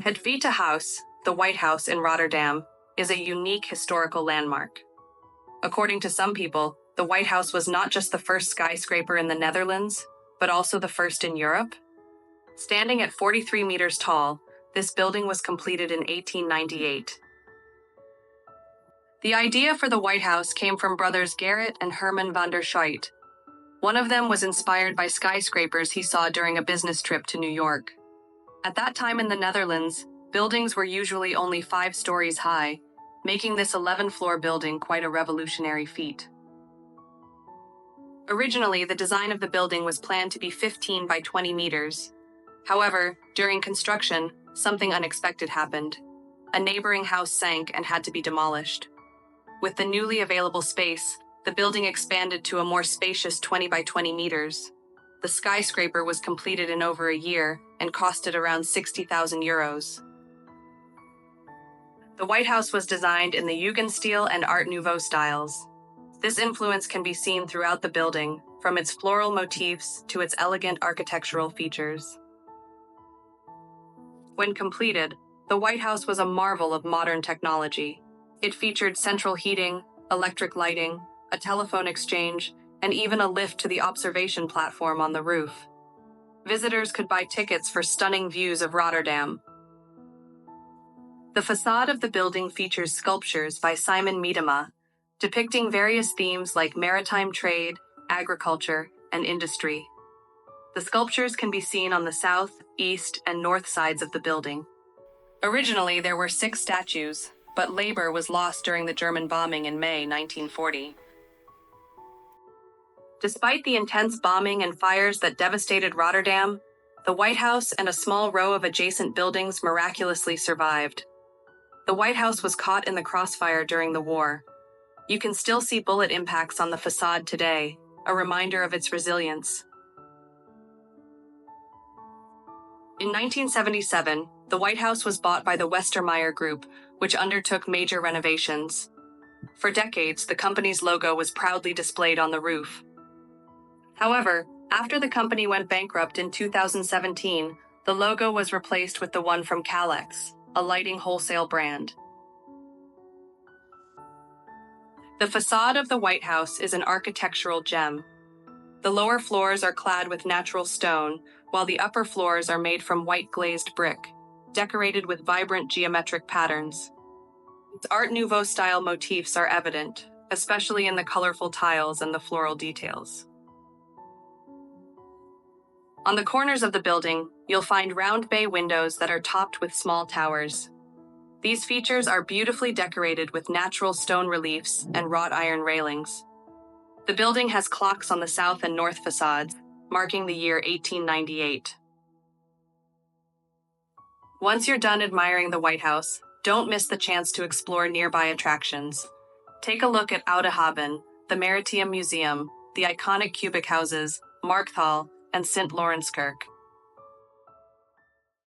Het Witte Huis, the White House in Rotterdam, is a unique historical landmark. According to some people, the White House was not just the first skyscraper in the Netherlands, but also the first in Europe. Standing at 43 meters tall, this building was completed in 1898. The idea for the White House came from brothers Gerrit and Herman van der Schuyt. One of them was inspired by skyscrapers he saw during a business trip to New York. At that time in the Netherlands, buildings were usually only 5 stories high, making this 11-floor building quite a revolutionary feat. Originally, the design of the building was planned to be 15 by 20 meters. However, during construction, something unexpected happened. A neighboring house sank and had to be demolished. With the newly available space, the building expanded to a more spacious 20 by 20 meters. The skyscraper was completed in over a year and costed around 60,000 euros. The White House was designed in the Jugendstil and Art Nouveau styles. This influence can be seen throughout the building, from its floral motifs to its elegant architectural features. When completed, the White House was a marvel of modern technology. It featured central heating, electric lighting, a telephone exchange, and even a lift to the observation platform on the roof. Visitors could buy tickets for stunning views of Rotterdam. The facade of the building features sculptures by Simon Miedema, depicting various themes like maritime trade, agriculture, and industry. The sculptures can be seen on the south, east, and north sides of the building. Originally, there were 6 statues, but labor was lost during the German bombing in May 1940. Despite the intense bombing and fires that devastated Rotterdam, the White House and a small row of adjacent buildings miraculously survived. The White House was caught in the crossfire during the war. You can still see bullet impacts on the facade today, a reminder of its resilience. In 1977, the White House was bought by the Westermeyer Group, which undertook major renovations. For decades, the company's logo was proudly displayed on the roof. However, after the company went bankrupt in 2017, the logo was replaced with the one from Calex, a lighting wholesale brand. The facade of the White House is an architectural gem. The lower floors are clad with natural stone, while the upper floors are made from white glazed brick, decorated with vibrant geometric patterns. Its Art Nouveau style motifs are evident, especially in the colorful tiles and the floral details. On the corners of the building, you'll find round bay windows that are topped with small towers. These features are beautifully decorated with natural stone reliefs and wrought iron railings. The building has clocks on the south and north facades, marking the year 1898. Once you're done admiring the White House, don't miss the chance to explore nearby attractions. Take a look at Oudehaven, the Maritime Museum, the iconic cubic houses, Markthal, and Sint Laurenskerk.